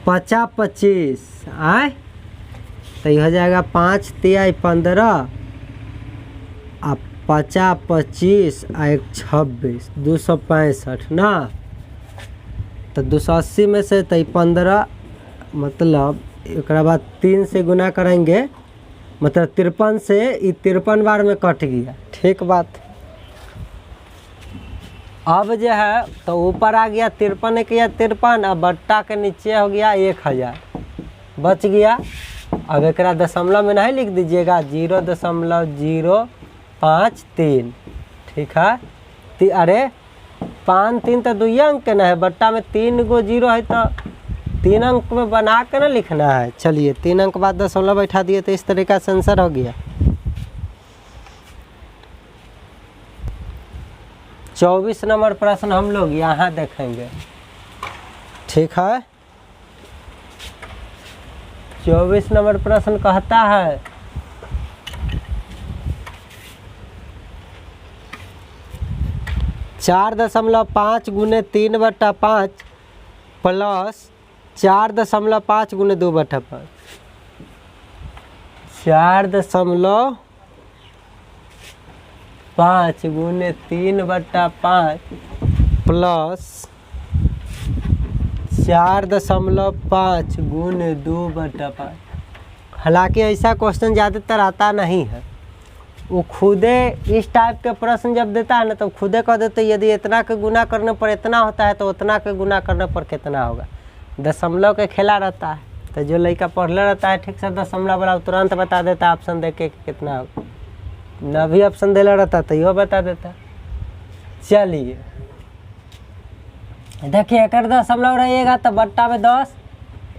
50 25 आए तो ये हो जाएगा 5 3 15, अब 50 25 आ 1 26 265 ना, तो 280 में से तो 15 मतलब एक बाद 3 से गुना करेंगे, मतलब 53 से ये 53 बार में कट गया। ठीक बात। अब जो है तो ऊपर आ गया 53 एक या 53, अब बट्टा के नीचे हो गया 1000 बच गया। अब एक दशमलव में नहीं लिख दीजिएगा 0.053। ठीक है, अरे 5 3 तो 2 अंक के ना है, बट्टा में 3 गो 0 है तो 3 अंक में बना के ना लिखना है। चलिए 3 अंक बाद दशमलव बैठा दिए तो इस तरीका से आंसर हो गया। 24 नंबर प्रश्न हम लोग यहाँ देखेंगे। ठीक है, 24 नंबर प्रश्न कहता है 4.5 गुने 3/5 प्लस 4.5 गुने 2/5। 4.5 गुने 3/5 प्लस 4.5 गुने 2/5। हालांकि ऐसा क्वेश्चन ज़्यादातर आता नहीं है, वो खुदे इस टाइप के प्रश्न जब देता है ना तो खुदे कह देते यदि इतना के गुना करने पर इतना होता है तो उतना के गुना करने पर कितना होगा। दशमलव के खेला रहता है, तो जो लड़का पढ़ले रहता है ठीक से दशमलव वाला तुरंत बता देता है ऑप्शन दे के कितना होगा, न भी ऑप्शन देला रहता तो यो बता देता। चलिए देखिए, एक दशमलव रहिएगा तो बट्टा में 10,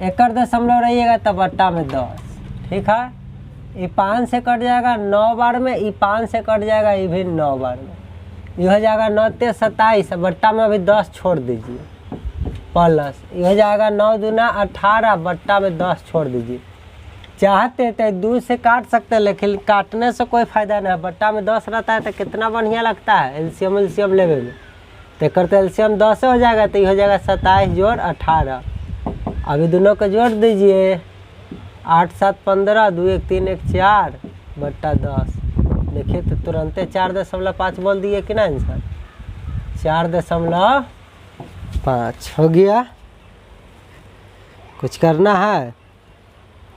एक दशमलव रहिएगा तो बट्टा में 10। ठीक है, ये 5 से कट जाएगा 9 बार में, ये 5 से कट जाएगा ये भी 9 बार में, ये हो जाएगा 9 3 27, बट्टा में अभी 10 छोड़ दीजिए, प्लस ये हो जाएगा 9 दूना 18, बट्टा में 10 छोड़ दीजिए, चाहते तो 2 से काट सकते हैं, लेकिन काटने से कोई फ़ायदा नहीं है। बट्टा में 10 रहता है तो कितना बढ़िया लगता है एलसीएम लेवे में। तो करते एलसीएम 10 हो जाएगा तो ये हो जाएगा 27 जोड़ 18। अभी दोनों को जोड़ दीजिए, 8 7 15, 2 1 3 1 4 बट्टा 10। देखिए तो तुरंत 4.5 बोल दिए कि ना आंसर, 4.5 हो गया। कुछ करना है?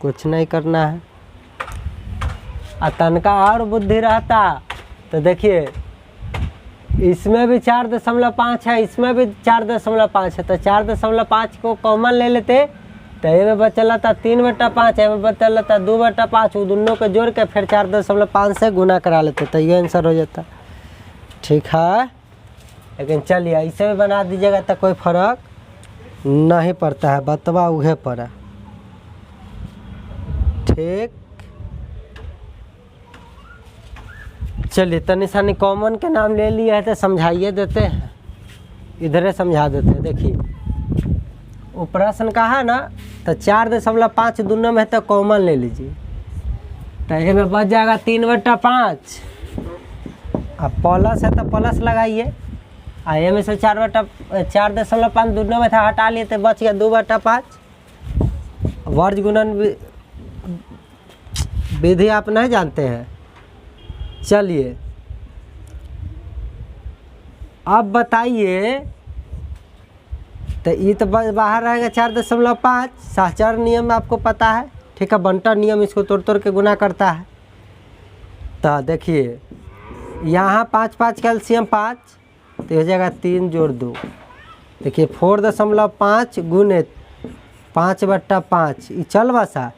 कुछ नहीं करना है। तनका और बुद्धि रहता तो देखिए इसमें भी 4.5 है, इसमें भी 4.5 है, तो 4.5 को कॉमन ले लेते तो ये में बचल था 3/5, ये में बचल था 2/5। वो दोनों को जोड़ के फिर 4.5 से गुना करा लेते तो ये आंसर हो जाता। ठीक है, लेकिन चलिए ऐसे भी बना दीजिएगा तो कोई फर्क नहीं पड़ता है, बतवा उहे पड़ा। ठीक, चलिए तो निशानी कॉमन के नाम ले लिया है तो समझाइए देते हैं, इधर समझा देते हैं। देखिए वो प्रश्न का है ना, तो 4.5 दोनों में तो कॉमन ले लीजिए, तो ये में बच जाएगा 3/5। अब प्लस है तो प्लस लगाइए, ये में से 4.5 दोनों में था हटा लिए तो बच गया 2/5। वर्ज गुणन विधि आप नहीं जानते हैं। चलिए अब बताइए, तो ये तो बाहर रहेगा 4.5। सहचर नियम आपको पता है, ठीक है, बंटा नियम इसको तोड़ तोड़ के गुना करता है। तो देखिए यहाँ 5 5 कैल्शियम 5 तो हो जाएगा 3 जोड़ 2। देखिए 4.5 गुने 5/5 ये चल बसा,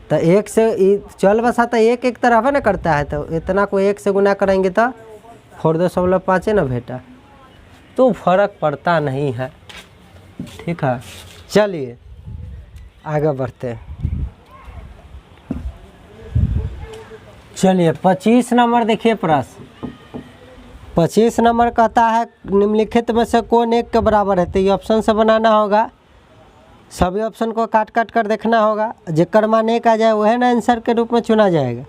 तो 1 से चल बसा तो एक तरफ है ना करता है, तो इतना को 1 से गुना करेंगे तो 4.5 ना बेटा, तो फर्क पड़ता नहीं है। ठीक है, चलिए आगे बढ़ते हैं। चलिए 25 नंबर देखिए प्रश्न। 25 नंबर कहता है निम्नलिखित में से कौन एक के बराबर है। तो ये ऑप्शन से बनाना होगा, सभी ऑप्शन को काट काट कर देखना होगा, जेकर मान 1 आ जाए वह ना आंसर के रूप में चुना जाएगा।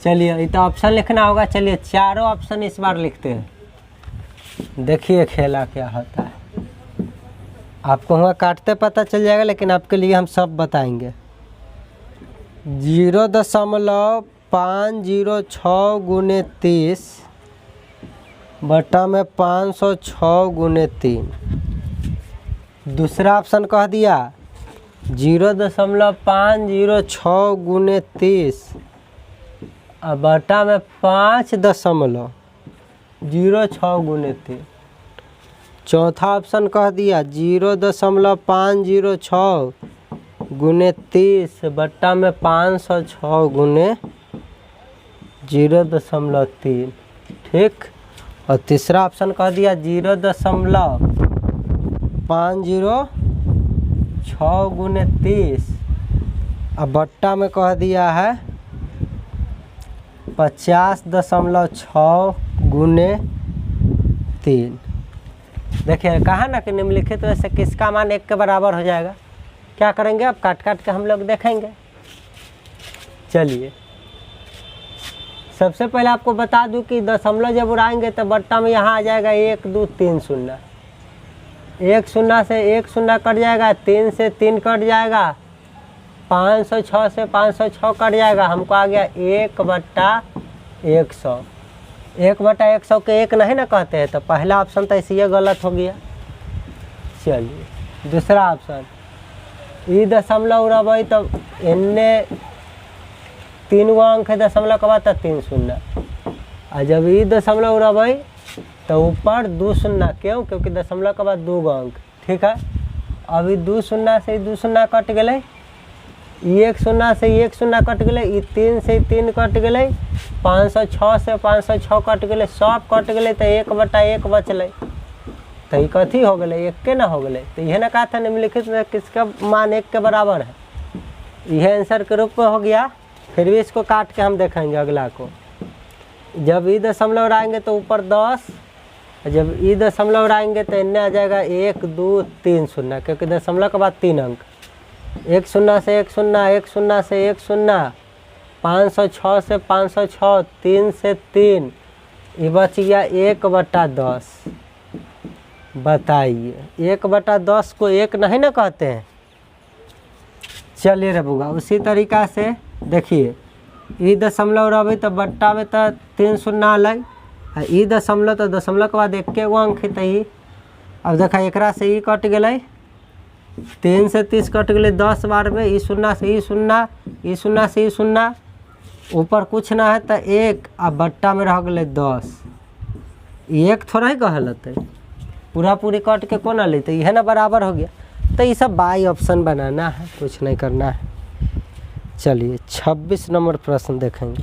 चलिए ये तो ऑप्शन लिखना होगा। चलिए चारों ऑप्शन इस बार लिखते हैं, देखिए खेला क्या होता है। आपको हुआ काटते पता चल जाएगा, लेकिन आपके लिए हम सब बताएंगे। 0.506 गुने 30 बटा में 506 गुने 3। दूसरा ऑप्शन कह दिया 0.506 गुने 30 और बटा में 5.06 गुने 3। चौथा ऑप्शन कह दिया 0.506 गुने 30 बट्टा में 506 गुने 0.3। ठीक, और तीसरा ऑप्शन कह दिया 0.506 गुने 30 और बट्टा में कह दिया है 50.6 गुने 3। देखिए कहा ना कि निम्नलिखित में से किसका मान 1 के बराबर हो जाएगा। क्या करेंगे अब काट काट के हम लोग देखेंगे। चलिए सबसे पहले आपको बता दूं कि दशमलव जब उड़ाएंगे तो बट्टा में यहाँ आ जाएगा 1 2 3 0। 1 0 से 1 0 कट जाएगा, 3 से 3 कट जाएगा, 506 से 506 कट जाएगा। हमको आ गया 1/100। 1/100 के 1 नहीं ना कहते हैं, तो पहला ऑप्शन तो इसलिए गलत हो गया। चलिए दूसरा ऑप्शन ई दशमलव उड़ाबई तो इन्ने 3 गो अंक है दशमलव के बाद 3 0। और जब ई दशमलव उड़ाबई तो ऊपर 2 0, क्यों? क्योंकि दशमलव के बाद 2 गो अंक। ठीक है, अभी 2 0 से 2 0 कट गए, 1 0 से 1 0 कट गए, 3 से 3 कट गए, 506 से 506 कट गए, सब कट गए, तो 1/1 बचल। तो ये कथी हो गए? 1 के ना हो गए। तो यह ना कहा था निम्नलिखित में किसका मान 1 के बराबर है, यह आंसर के रूप में हो गया। फिर भी इसको काट के हम देखेंगे अगला को। जब ई दशमलव उड़ाएंगे तो ऊपर 10, जब ई दशमलव उड़ाएंगे तो इन्हें आ जाएगा 1 2 3 0, क्योंकि दशमलव के बाद 3 अंक। एक शून्य से एक शून्य, एक शून्य से एक शून्य, 506 से 506, 3 से 3, ये बच गया 1/10। बताइए 1/10 को 1 नहीं ना कहते हैं। चलिए रे बुआ, उसी तरीका से देखिए ई दशमलव रही तो बट्टा में तो 3 शून्य अलग, आ ई दशमलव तो दशमलव के बाद 1 अंक है। ही अब देखा एकरा से ई कट गए, 3 से 30 कट गए 10 बार में, ई शून्य से ई शून्य, ई शून्य से ई शून्य, ऊपर कुछ ना है तो 1, आ बट्टा में रह गए 10। 1 थोड़ा ही कहलते, पूरा पूरी कट के कोना लेते, यह ना बराबर हो गया। तो ये सब बाई ऑप्शन बनाना है, कुछ नहीं करना है। चलिए 26 नंबर प्रश्न देखेंगे।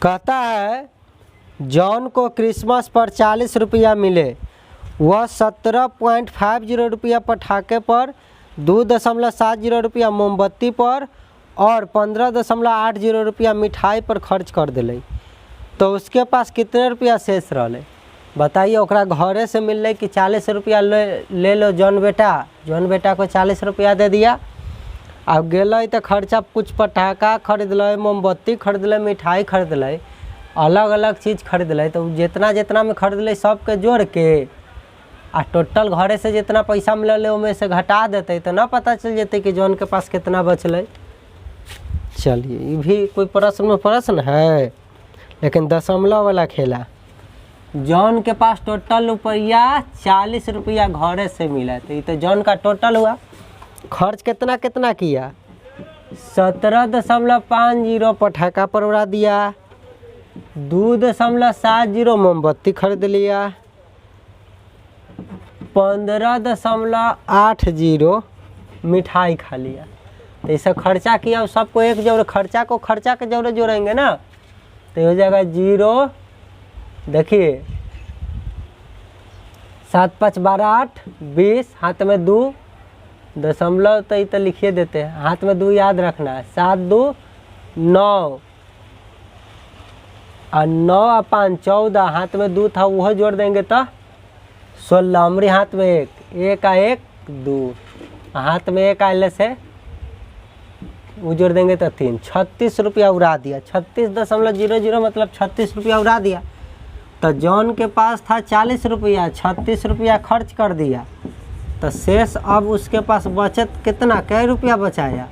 कहता है जॉन को क्रिसमस पर 40 रुपया मिले, वह 17.50 रुपया पटाखे पर, 2.70 रुपया मोमबत्ती पर और 15.80 रुपया मिठाई पर खर्च कर दिले, तो उसके पास कितने रुपया शेष रहे? बताइए। ओकरा घरे से मिल कि 40 रुपया ले लो जॉन बेटा को 40 रुपया दे दिया। अब गए तो खर्चा कुछ पटाखा खरीद ले, मोमबत्ती खरीद ले, मिठाई खरीद ले, अलग अलग चीज़ खरीद ले, तो जितना जितना में खरीद ले सबके जोड़ के आ टोटल घरे से जितना पैसा मिलल उनमें से घटा देते तो ना पता चल जाते कि जॉन के पास कितना बचल। चलिए ये भी कोई प्रश्न में प्रश्न है, लेकिन दशमलव वाला खेला। जॉन के पास टोटल रुपया 40 रुपया घरे से मिला, तो ये तो जॉन का टोटल हुआ। खर्च कितना कितना किया? 17.50 पटाखा पर उड़ा दिया, 2.70 मोमबत्ती खरीद लिया, 15.80 मिठाई खा लिया। तो ऐसा खर्चा किया, सबको एक जोड़ खर्चा के जोड़े जोड़ेंगे ना, तो हो जाएगा 0। देखिए 7 5 12 8 20, हाथ में 2 दशमलव तो ये तो लिखिए देते हैं, हाथ में 2 याद रखना है। 7 2 9 और 9 और 5 14, हाथ में 2 था वह जोड़ देंगे तो 16। हमारे हाथ में 1 का 1 2, हाथ में 1 आने से वो जोड़ देंगे तो 3। 36 रुपया उड़ा दिया, 36.00 मतलब 36 रुपया उड़ा दिया। तो जॉन के पास था 40 रुपया, 36 रुपया खर्च कर दिया, तो शेष अब उसके पास बचत कितना, कै रुपया बचाया?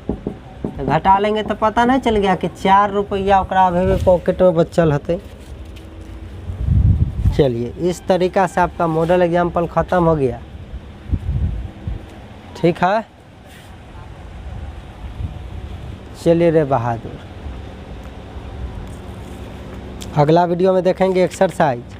तो घटा लेंगे तो पता नहीं चल गया कि 4 रुपया ओकरा अभी भी पॉकेट में बचल हते। चलिए इस तरीका से आपका मॉडल एग्जाम्पल ख़त्म हो गया। ठीक है, चलिए रे बहादुर, अगला वीडियो में देखेंगे एक्सरसाइज।